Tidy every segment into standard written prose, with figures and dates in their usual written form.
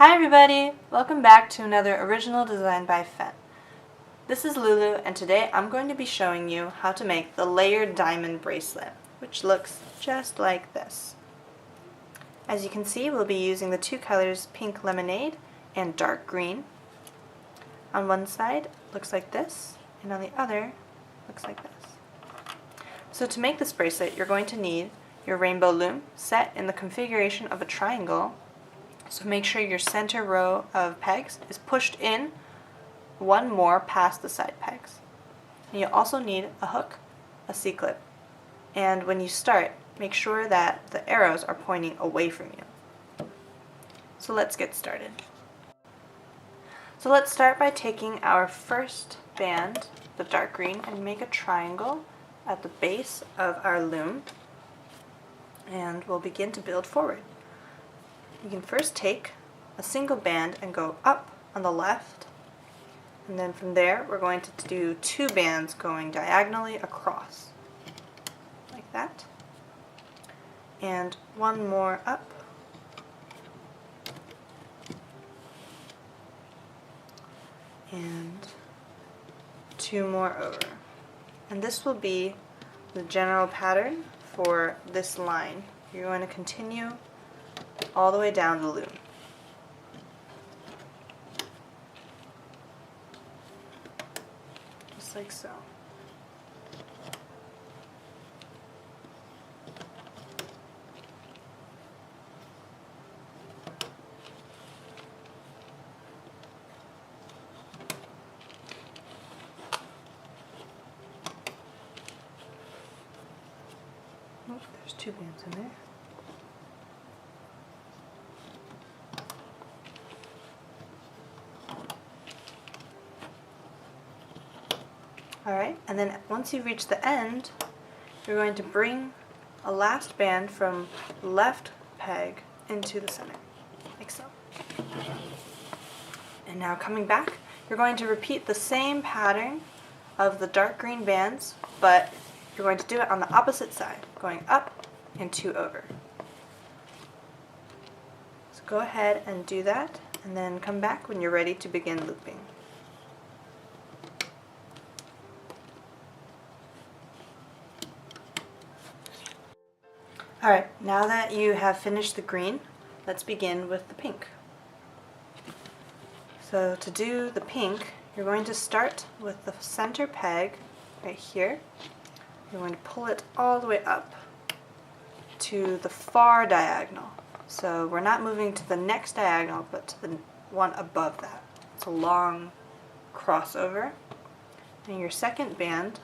Hi everybody! Welcome back to another original design by Fen. This is Lulu, and today I'm going to be showing you how to make the layered diamond bracelet, which looks just like this. As you can see, we'll be using the two colors pink lemonade and dark green. On one side looks like this, and on the other looks like this. So to make this bracelet, you're going to need your RainbowLoom set in the configuration of a triangle. So make sure your center row of pegs is pushed in one more past the side pegs. And you'll also need a hook, a C-clip, and when you start, make sure that the arrows are pointing away from you. So let's get started. So let's start by taking our first band, the dark green, and make a triangle at the base of our loom, and we'll begin to build forward. You can first take a single band and go up on the left, and then from there we're going to do two bands going diagonally across, like that, and one more up, and two more over. And this will be the general pattern for this line. You're going to continue all the way down the loom. Just like so. Oh, there's two bands in there. Alright, and then once you reach the end, you're going to bring a last band from the left peg into the center, like so. And now coming back, you're going to repeat the same pattern of the dark green bands, but you're going to do it on the opposite side, going up and two over. So go ahead and do that, and then come back when you're ready to begin looping. Alright, now that you have finished the green, let's begin with the pink. So to do the pink, you're going to start with the center peg right here. You're going to pull it all the way up to the far diagonal. So we're not moving to the next diagonal, but to the one above that. It's a long crossover. And your second band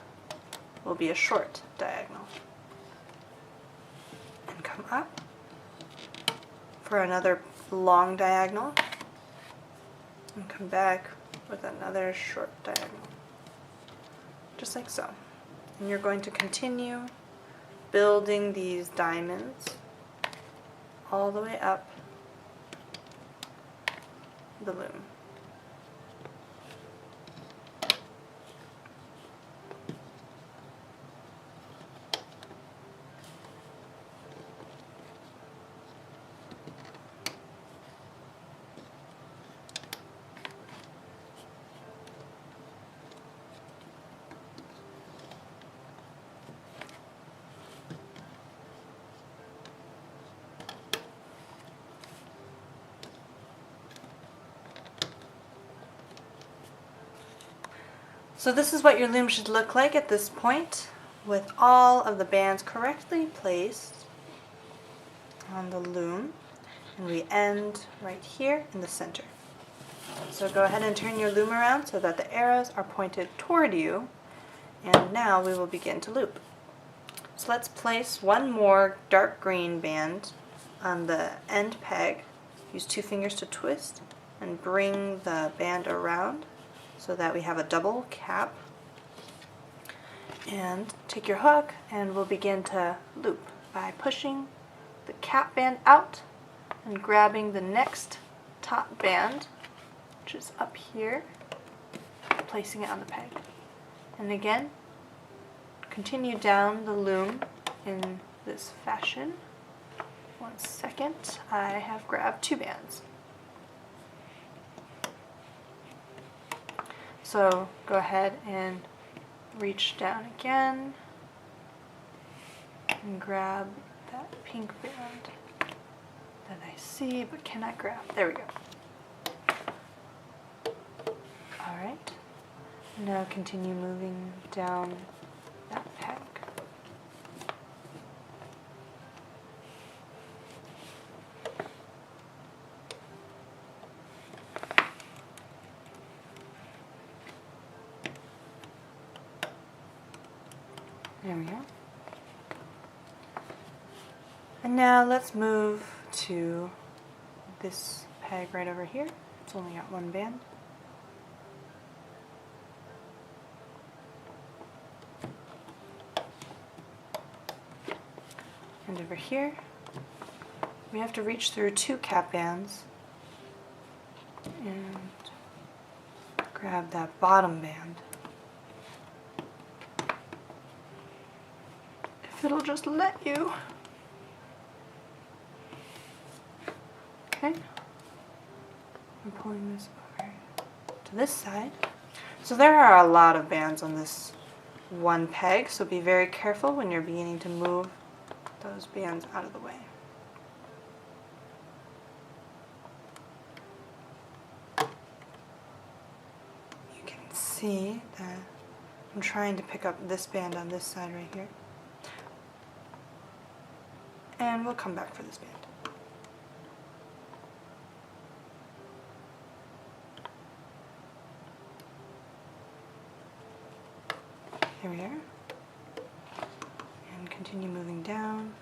will be a short diagonal. Come up for another long diagonal and come back with another short diagonal, just like so. And you're going to continue building these diamonds all the way up the loom. So this is what your loom should look like at this point, with all of the bands correctly placed on the loom, and we end right here in the center. So go ahead and turn your loom around so that the arrows are pointed toward you, and now we will begin to loop. So let's place one more dark green band on the end peg. Use two fingers to twist and bring the band around so that we have a double cap. And take your hook and we'll begin to loop by pushing the cap band out and grabbing the next top band, which is up here, placing it on the peg. And again, continue down the loom in this fashion. 1 second, I have grabbed two bands. So go ahead and reach down again and grab that pink band that I see but cannot grab. There we go. Alright, now continue moving down that peg. There we go. And now let's move to this peg right over here. It's only got one band. And over here, we have to reach through 2 cap bands and grab that bottom band. If it'll just let you. Okay. I'm pulling this over to this side. So there are a lot of bands on this one peg, so be very careful when you're beginning to move those bands out of the way. You can see that I'm trying to pick up this band on this side right here. And we'll come back for this band. Here we are. And continue moving down.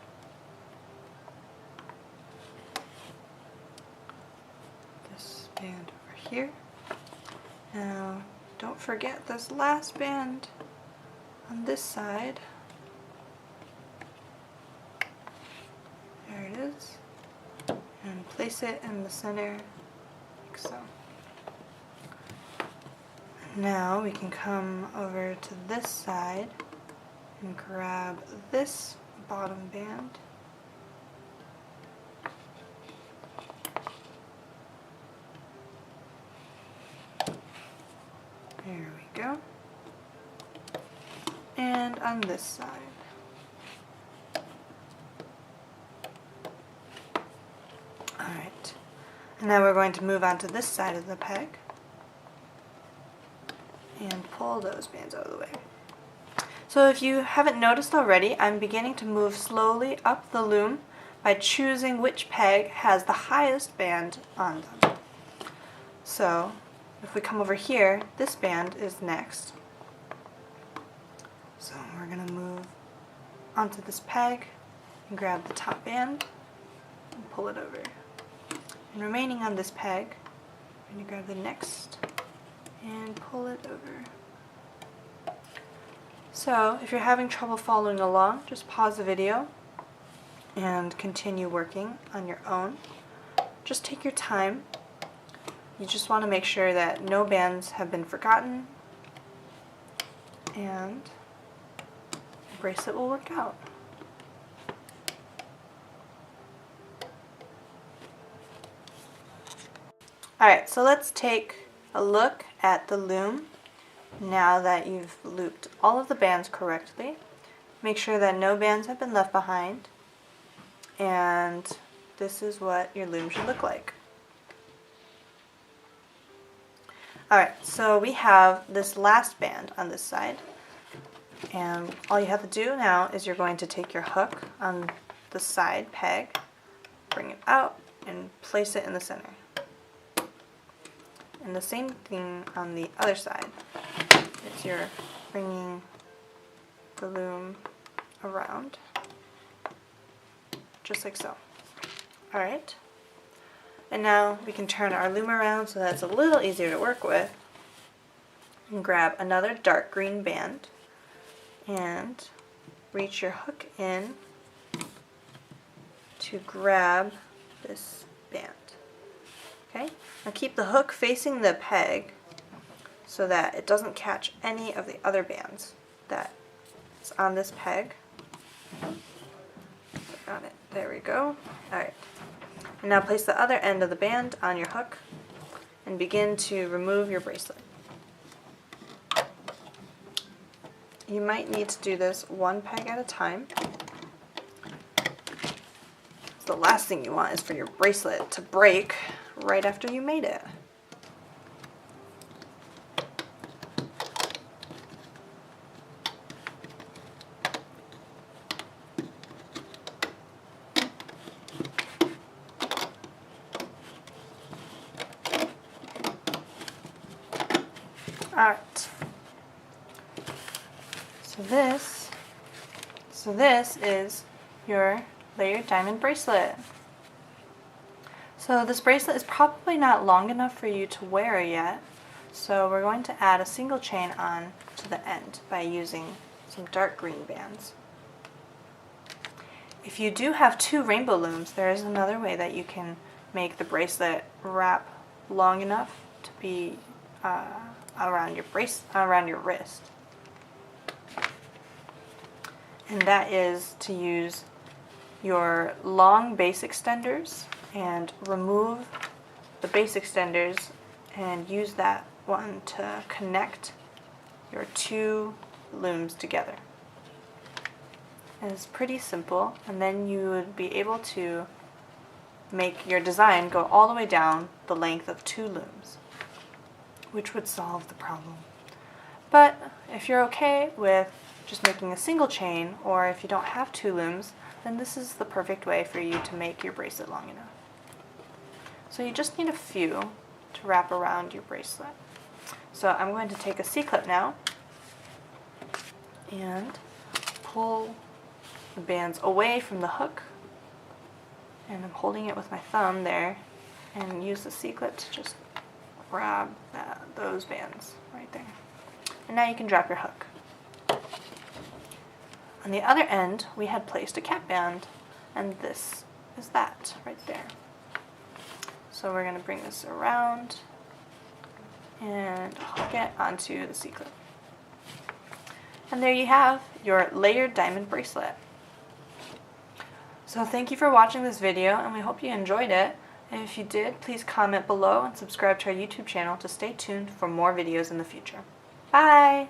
This band over here. Now, don't forget this last band on this side. There it is. And place it in the center, like so. Now we can come over to this side and grab this bottom band. There we go. And on this side. Alright. And now we're going to move on to this side of the peg and pull those bands out of the way. So if you haven't noticed already, I'm beginning to move slowly up the loom by choosing which peg has the highest band on them. So if we come over here, this band is next. So we're going to move onto this peg and grab the top band and pull it over. And remaining on this peg, I'm going to grab the next and pull it over. So if you're having trouble following along, just pause the video and continue working on your own. Just take your time. You just want to make sure that no bands have been forgotten and the bracelet will work out. Alright, so let's take a look at the loom now that you've looped all of the bands correctly. Make sure that no bands have been left behind, and this is what your loom should look like. Alright, so we have this last band on this side, and all you have to do now is you're going to take your hook on the side peg, bring it out, and place it in the center. And the same thing on the other side. Is you're bringing the loom around, just like so. Alright. And now we can turn our loom around so that it's a little easier to work with. And grab another dark green band and reach your hook in to grab this band. Okay? Now keep the hook facing the peg so that it doesn't catch any of the other bands that is on this peg. Got it. There we go. Alright. And now place the other end of the band on your hook and begin to remove your bracelet. you might need to do this one peg at a time. The last thing you want is for your bracelet to break right after you made it. Alright, so this is your layered diamond bracelet. So this bracelet is probably not long enough for you to wear yet, so we're going to add a single chain on to the end by using some dark green bands. If you do have 2 rainbow looms, there is another way that you can make the bracelet wrap long enough to be around your wrist. And that is to use your long base extenders and remove the base extenders and use that one to connect your 2 looms together. And it's pretty simple, and then you would be able to make your design go all the way down the length of 2 looms, which would solve the problem. But if you're okay with just making a single chain, or if you don't have 2 looms, then this is the perfect way for you to make your bracelet long enough. So you just need a few to wrap around your bracelet. So I'm going to take a C-clip now and pull the bands away from the hook, and I'm holding it with my thumb there, and use the C-clip to just grab those bands right there. And now you can drop your hook. On the other end, we had placed a cap band, and this is that right there. So we're going to bring this around and hook it onto the C-clip. And there you have your layered diamond bracelet. So thank you for watching this video, and we hope you enjoyed it. And if you did, please comment below and subscribe to our YouTube channel to stay tuned for more videos in the future. Bye!